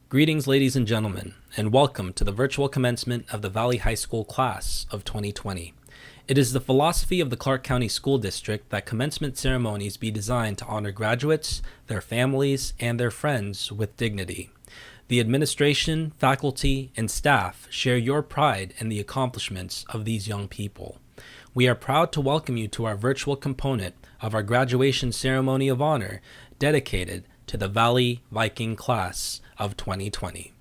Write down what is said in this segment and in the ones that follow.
Greetings, ladies and gentlemen, and welcome to the virtual commencement of the Valley High School class of 2020. It is the philosophy of the Clark County School District that commencement ceremonies be designed to honor graduates, their families, and their friends with dignity. The administration, faculty, and staff share your pride in the accomplishments of these young people. We are proud to welcome you to our virtual component of our graduation ceremony of honor dedicated to the Valley Viking class of 2020.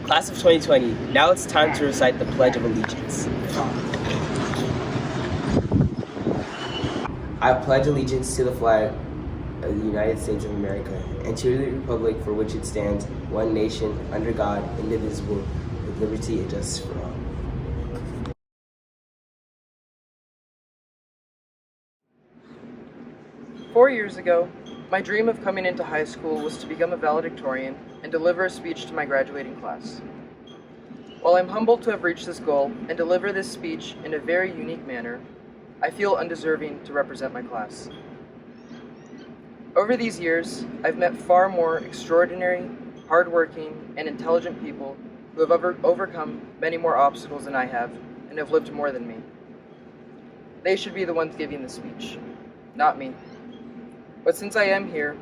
Class of 2020, now it's time to recite the Pledge of Allegiance. I pledge allegiance to the flag of the United States of America and to the republic for which it stands, one nation, under God, indivisible, with liberty and justice for all. Four years ago, my dream of coming into high school was to become a valedictorian and deliver a speech to my graduating class. While I'm humbled to have reached this goal and deliver this speech in a very unique manner, I feel undeserving to represent my class. Over these years, I've met far more extraordinary, hardworking, and intelligent people who have overcome many more obstacles than I have and have lived more than me. They should be the ones giving the speech, not me. But since I am here,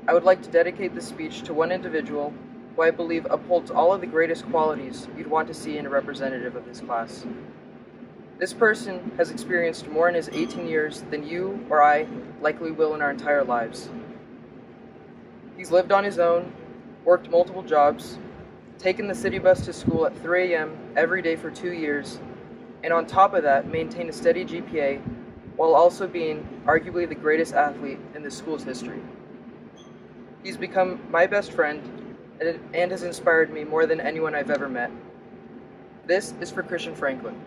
I would like to dedicate this speech to one individual who I believe upholds all of the greatest qualities you'd want to see in a representative of this class. This person has experienced more in his 18 years than you or I likely will in our entire lives. He's lived on his own, worked multiple jobs, taken the city bus to school at 3 a.m. every day for 2 years, and on top of that, maintained a steady GPA while also being arguably the greatest athlete in the school's history. He's become my best friend and has inspired me more than anyone I've ever met. This is for Christian Franklin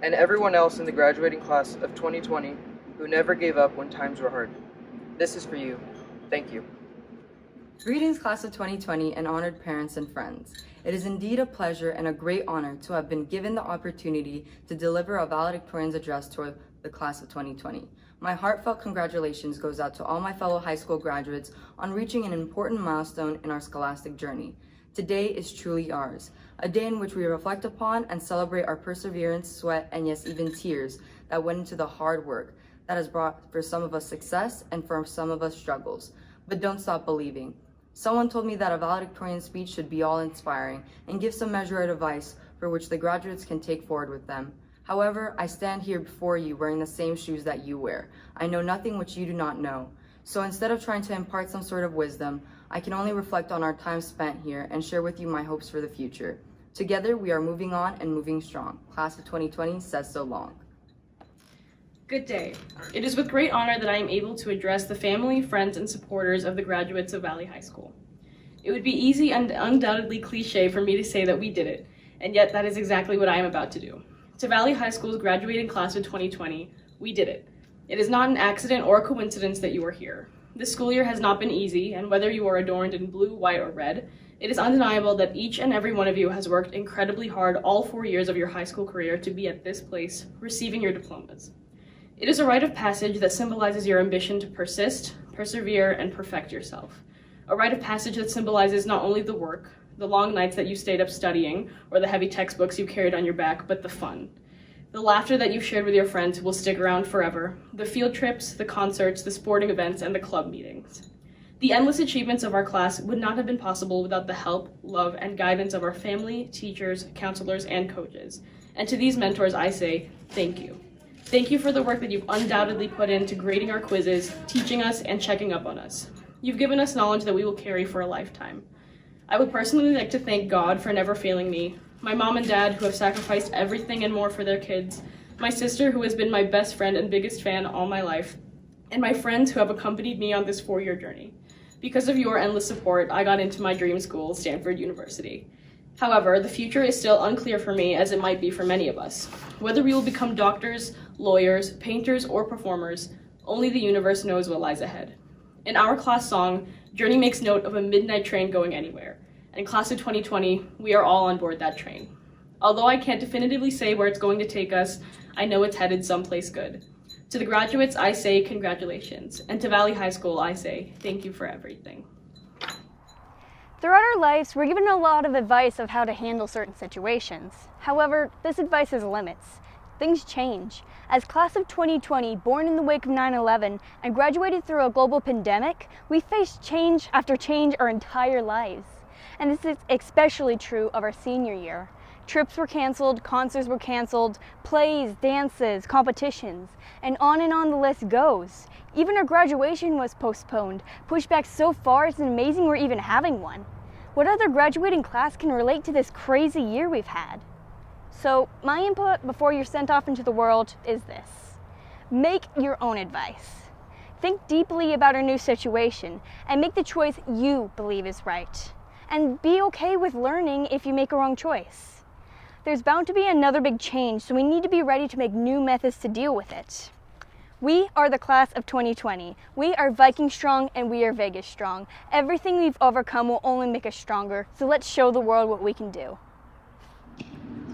and everyone else in the graduating class of 2020 who never gave up when times were hard. This is for you. Thank you. Greetings, class of 2020 and honored parents and friends. It is indeed a pleasure and a great honor to have been given the opportunity to deliver a valedictorian's address to the class of 2020. My heartfelt congratulations goes out to all my fellow high school graduates on reaching an important milestone in our scholastic journey. Today is truly ours, a day in which we reflect upon and celebrate our perseverance, sweat, and yes, even tears that went into the hard work that has brought for some of us success and for some of us struggles. But don't stop believing. Someone told me that a valedictorian speech should be all inspiring and give some measure of advice for which the graduates can take forward with them. However, I stand here before you wearing the same shoes that you wear. I know nothing which you do not know. So instead of trying to impart some sort of wisdom, I can only reflect on our time spent here and share with you my hopes for the future. Together, we are moving on and moving strong. Class of 2020 says so long. Good day. It is with great honor that I am able to address the family, friends, and supporters of the graduates of Valley High School. It would be easy and undoubtedly cliche for me to say that we did it, and yet that is exactly what I am about to do. To Valley High School's graduating class of 2020, we did it. It is not an accident or coincidence that you are here. This school year has not been easy, and whether you are adorned in blue, white, or red, it is undeniable that each and every one of you has worked incredibly hard all 4 years of your high school career to be at this place, receiving your diplomas. It is a rite of passage that symbolizes your ambition to persist, persevere, and perfect yourself. A rite of passage that symbolizes not only the work, the long nights that you stayed up studying, or the heavy textbooks you carried on your back, but the fun. The laughter that you've shared with your friends will stick around forever. The field trips, the concerts, the sporting events, and the club meetings. The endless achievements of our class would not have been possible without the help, love, and guidance of our family, teachers, counselors, and coaches. And to these mentors, I say, thank you. Thank you for the work that you've undoubtedly put into grading our quizzes, teaching us, and checking up on us. You've given us knowledge that we will carry for a lifetime. I would personally like to thank God for never failing me, my mom and dad who have sacrificed everything and more for their kids, my sister who has been my best friend and biggest fan all my life, and my friends who have accompanied me on this 4-year journey. Because of your endless support, I got into my dream school, Stanford University. However, the future is still unclear for me, as it might be for many of us. Whether we will become doctors, lawyers, painters, or performers, only the universe knows what lies ahead. In our class song, Journey makes note of a midnight train going anywhere, and in class of 2020, we are all on board that train. Although I can't definitively say where it's going to take us, I know it's headed someplace good. To the graduates, I say congratulations, and to Valley High School, I say thank you for everything. Throughout our lives, we're given a lot of advice of how to handle certain situations. However, this advice has limits. Things change. As class of 2020, born in the wake of 9/11 and graduated through a global pandemic, we faced change after change our entire lives. And this is especially true of our senior year. Trips were canceled, concerts were canceled, plays, dances, competitions, and on the list goes. Even our graduation was postponed, pushed back so far it's amazing we're even having one. What other graduating class can relate to this crazy year we've had? So my input before you're sent off into the world is this. Make your own advice. Think deeply about our new situation and make the choice you believe is right. And be okay with learning if you make a wrong choice. There's bound to be another big change, so we need to be ready to make new methods to deal with it. We are the class of 2020. We are Viking strong and we are Vegas strong. Everything we've overcome will only make us stronger, so let's show the world what we can do.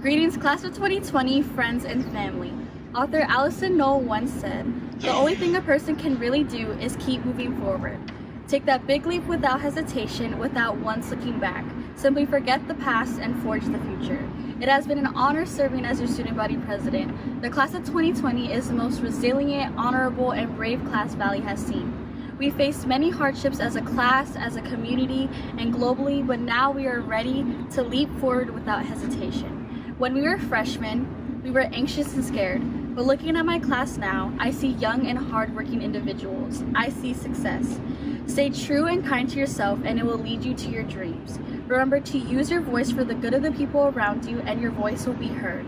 Greetings, class of 2020, friends and family. Author Allison Knoll once said, "The only thing a person can really do is keep moving forward. Take that big leap without hesitation, without once looking back. Simply forget the past and forge the future." It has been an honor serving as your student body president. The class of 2020 is the most resilient, honorable, and brave class Valley has seen. We faced many hardships as a class, as a community, and globally, but now we are ready to leap forward without hesitation. When we were freshmen, we were anxious and scared, but looking at my class now, I see young and hardworking individuals. I see success. Stay true and kind to yourself, and it will lead you to your dreams. Remember to use your voice for the good of the people around you, and your voice will be heard.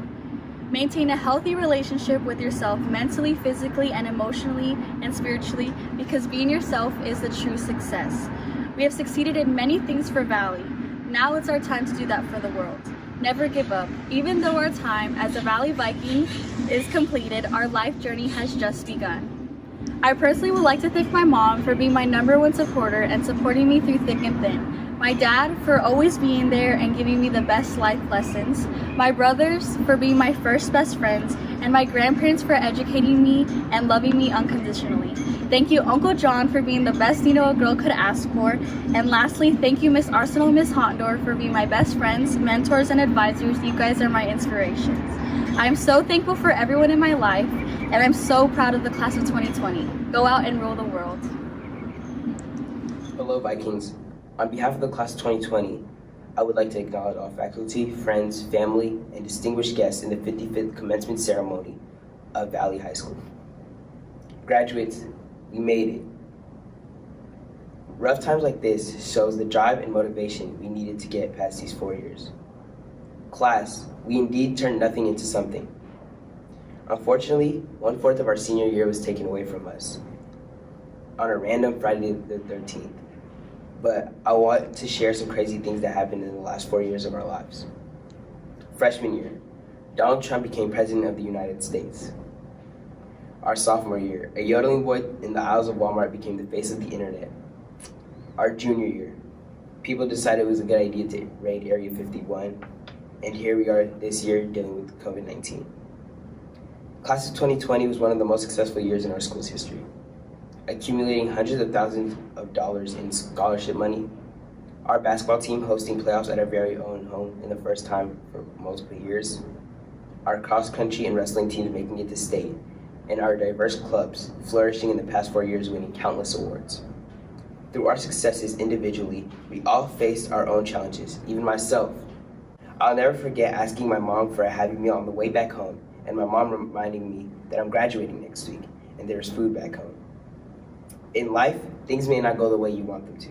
Maintain a healthy relationship with yourself mentally, physically, and emotionally, and spiritually, because being yourself is the true success. We have succeeded in many things for Valley. Now it's our time to do that for the world. Never give up. Even though our time as a Valley Viking is completed, our life journey has just begun. I personally would like to thank my mom for being my #1 supporter and supporting me through thick and thin. My dad for always being there and giving me the best life lessons. My brothers for being my first best friends, and my grandparents for educating me and loving me unconditionally. Thank you, Uncle John, for being the best a girl could ask for. And lastly, thank you, Miss Arsenal and Miss Hontendorf, for being my best friends, mentors, and advisors. You guys are my inspirations. I'm so thankful for everyone in my life, and I'm so proud of the class of 2020. Go out and rule the world. Hello, Vikings. On behalf of the class of 2020, I would like to acknowledge all faculty, friends, family, and distinguished guests in the 55th commencement ceremony of Valley High School. Graduates, we made it. Rough times like this shows the drive and motivation we needed to get past these 4 years. Class, we indeed turned nothing into something. Unfortunately, 1/4 of our senior year was taken away from us on a random Friday the 13th. But I want to share some crazy things that happened in the last 4 years of our lives. Freshman year, Donald Trump became president of the United States. Our sophomore year, a yodeling boy in the aisles of Walmart became the face of the internet. Our junior year, people decided it was a good idea to raid Area 51, and here we are this year dealing with COVID-19. Class of 2020 was one of the most successful years in our school's history, accumulating hundreds of thousands of dollars in scholarship money, our basketball team hosting playoffs at our very own home in the first time for multiple years, our cross-country and wrestling teams making it to state, and our diverse clubs flourishing in the past 4 years, winning countless awards. Through our successes individually, we all faced our own challenges, even myself. I'll never forget asking my mom for a Happy Meal on the way back home and my mom reminding me that I'm graduating next week and there's food back home. In life, things may not go the way you want them to,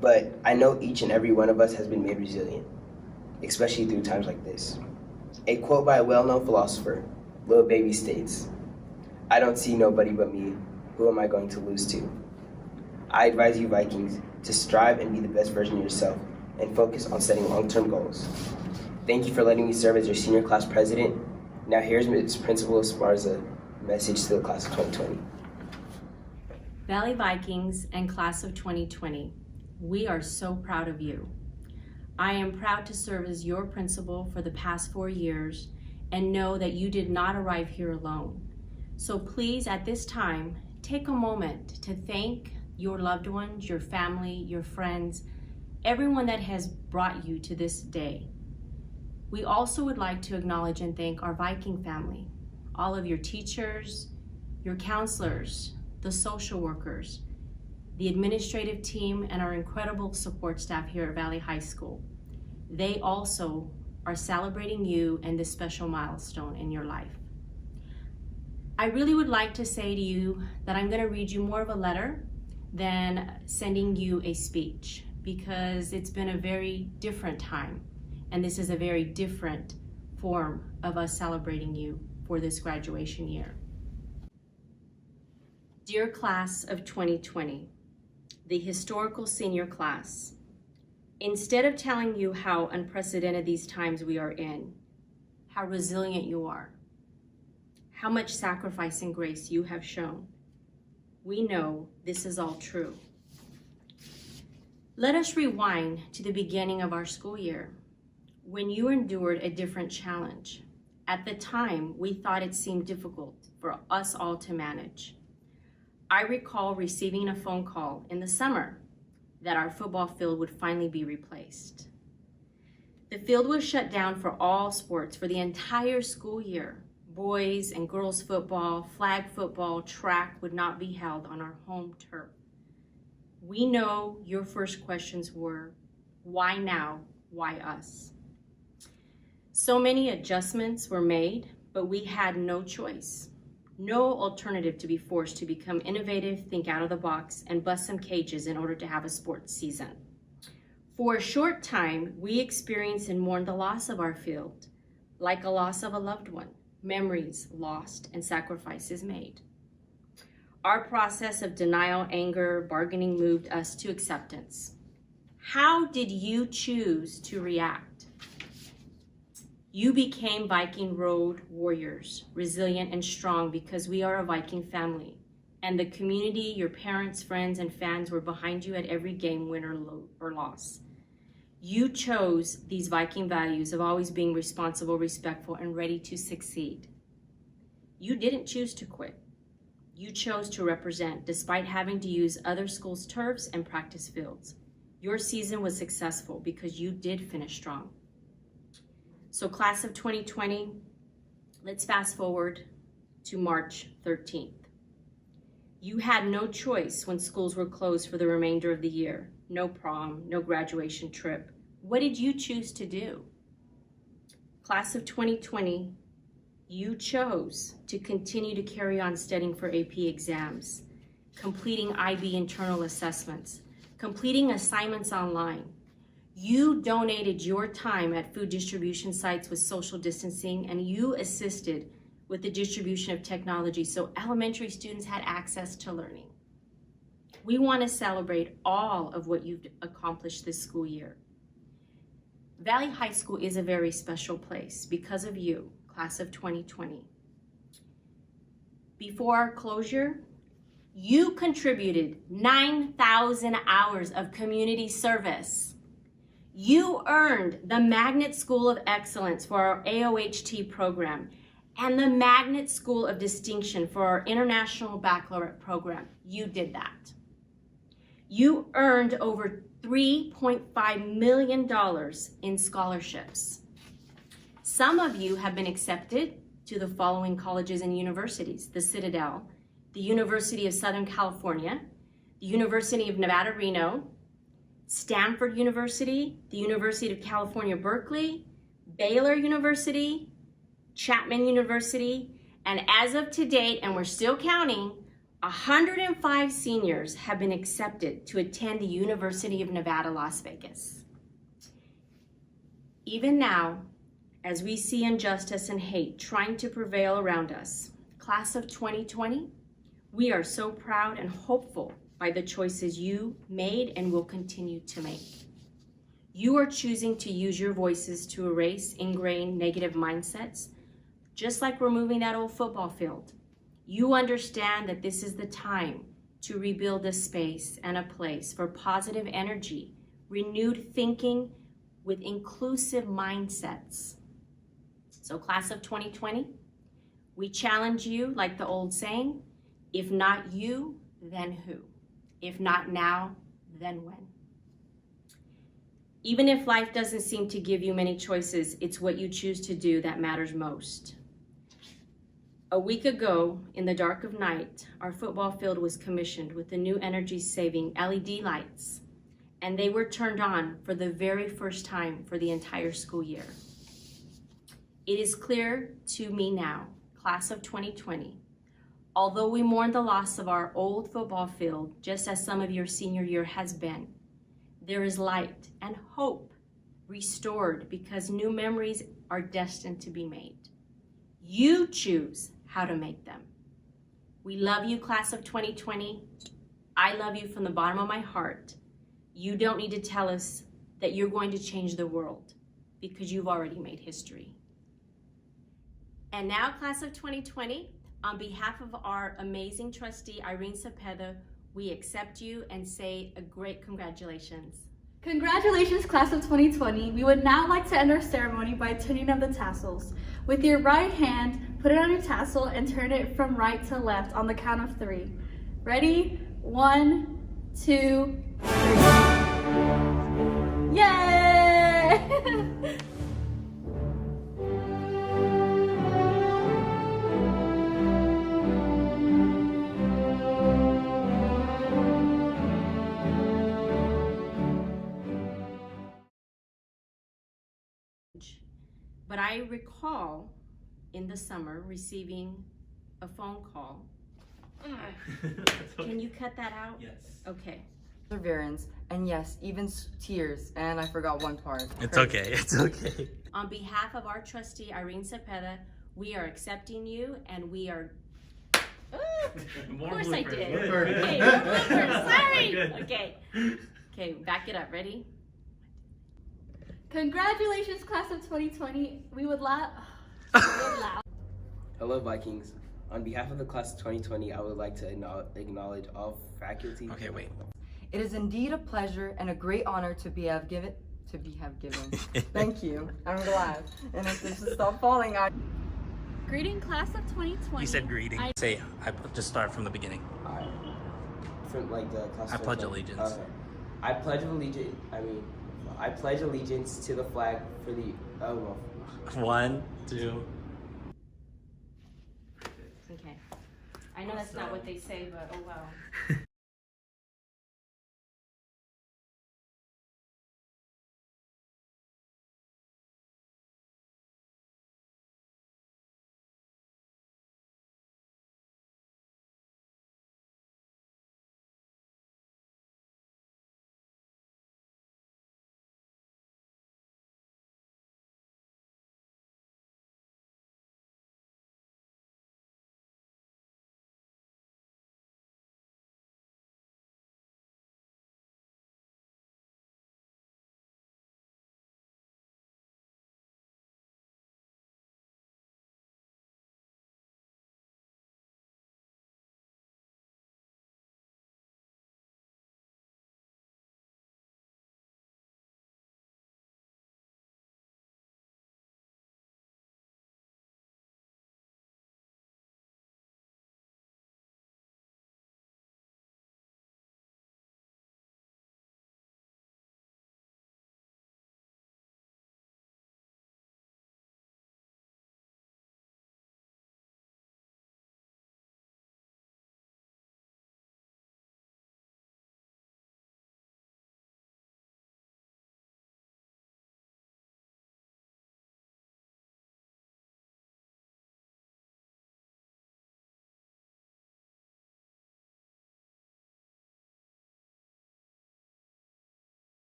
but I know each and every one of us has been made resilient, especially through times like this. A quote by a well-known philosopher, Lil Baby, states, "I don't see nobody but me. Who am I going to lose to?" I advise you Vikings to strive and be the best version of yourself and focus on setting long-term goals. Thank you for letting me serve as your senior class president. Now here's Ms. Principal Esparza, message to the class of 2020. Valley Vikings and class of 2020, we are so proud of you. I am proud to serve as your principal for the past 4 years and know that you did not arrive here alone. So please, at this time, take a moment to thank your loved ones, your family, your friends, everyone that has brought you to this day. We also would like to acknowledge and thank our Viking family, all of your teachers, your counselors, the social workers, the administrative team, and our incredible support staff here at Valley High School. They also are celebrating you and this special milestone in your life. I really would like to say to you that I'm going to read you more of a letter than sending you a speech, because it's been a very different time, and this is a very different form of us celebrating you for this graduation year. Dear class of 2020, the historical senior class, instead of telling you how unprecedented these times we are in, how resilient you are, how much sacrifice and grace you have shown, we know this is all true. Let us rewind to the beginning of our school year, when you endured a different challenge. At the time, we thought it seemed difficult for us all to manage. I recall receiving a phone call in the summer that our football field would finally be replaced. The field was shut down for all sports for the entire school year. Boys and girls football, flag football, track would not be held on our home turf. We know your first questions were, why now? Why us? So many adjustments were made, but we had no choice. No alternative to be forced to become innovative, think out of the box, and bust some cages in order to have a sports season. For a short time, we experienced and mourned the loss of our field, like a loss of a loved one, memories lost, and sacrifices made. Our process of denial, anger, bargaining moved us to acceptance. How did you choose to react? You became Viking Road warriors, resilient and strong, because we are a Viking family, and the community, your parents, friends, and fans were behind you at every game, win or loss. You chose these Viking values of always being responsible, respectful, and ready to succeed. You didn't choose to quit. You chose to represent, despite having to use other schools' turfs and practice fields. Your season was successful because you did finish strong. So class of 2020, let's fast forward to March 13th. You had no choice when schools were closed for the remainder of the year. No prom, no graduation trip. What did you choose to do? Class of 2020, you chose to continue to carry on studying for AP exams, completing IB internal assessments, completing assignments online. You donated your time at food distribution sites with social distancing, and you assisted with the distribution of technology so elementary students had access to learning. We want to celebrate all of what you've accomplished this school year. Valley High School is a very special place because of you, class of 2020. Before our closure, you contributed 9,000 hours of community service. You earned the Magnet School of Excellence for our AOHT program and the Magnet School of Distinction for our International Baccalaureate program. You did that. You earned over $3.5 million in scholarships. Some of you have been accepted to the following colleges and universities: the Citadel, the University of Southern California, the University of Nevada, Reno, Stanford University, the University of California, Berkeley, Baylor University, Chapman University, and as of to date, and we're still counting, 105 seniors have been accepted to attend the University of Nevada, Las Vegas. Even now, as we see injustice and hate trying to prevail around us, class of 2020, we are so proud and hopeful by the choices you made and will continue to make. You are choosing to use your voices to erase ingrained negative mindsets, just like removing that old football field. You understand that this is the time to rebuild a space and a place for positive energy, renewed thinking with inclusive mindsets. So class of 2020, we challenge you like the old saying, if not you, then who? If not now, then when? Even if life doesn't seem to give you many choices, it's what you choose to do that matters most. A week ago, in the dark of night, our football field was commissioned with the new energy-saving LED lights, and they were turned on for the very first time for the entire school year. It is clear to me now, class of 2020, although we mourn the loss of our old football field, just as some of your senior year has been, there is light and hope restored because new memories are destined to be made. You choose how to make them. We love you, class of 2020. I love you from the bottom of my heart. You don't need to tell us that you're going to change the world because you've already made history. And now, class of 2020, on behalf of our amazing trustee, Irene Cepeda, we accept you and say a great congratulations. Congratulations, class of 2020. We would now like to end our ceremony by turning of the tassels. With your right hand, put it on your tassel and turn it from right to left on the count of 3. Ready? 1, 2, 3. Yay! But I recall in the summer receiving a phone call. Can you cut that out? Yes. Okay. Perseverance, and yes, even tears, and I forgot one part. It's okay. It's okay. On behalf of our trustee, Irene Cepeda, we are accepting you and we are... Of course I did. Okay, more bloopers. Sorry. Okay. Okay, back it up. Ready? Congratulations, class of 2020. We would laugh. Hello, Vikings. On behalf of the class of 2020, I would like to acknowledge all faculty. Okay, wait. It is indeed a pleasure and a great honor to have given. Thank you. I'm glad. And if this is stop falling, Greeting, class of 2020. You said greeting. Say, just start from the beginning. From like the class. I pledge allegiance. I pledge allegiance to the flag for the. 1, 2. Okay. I know that's not what they say, but oh well.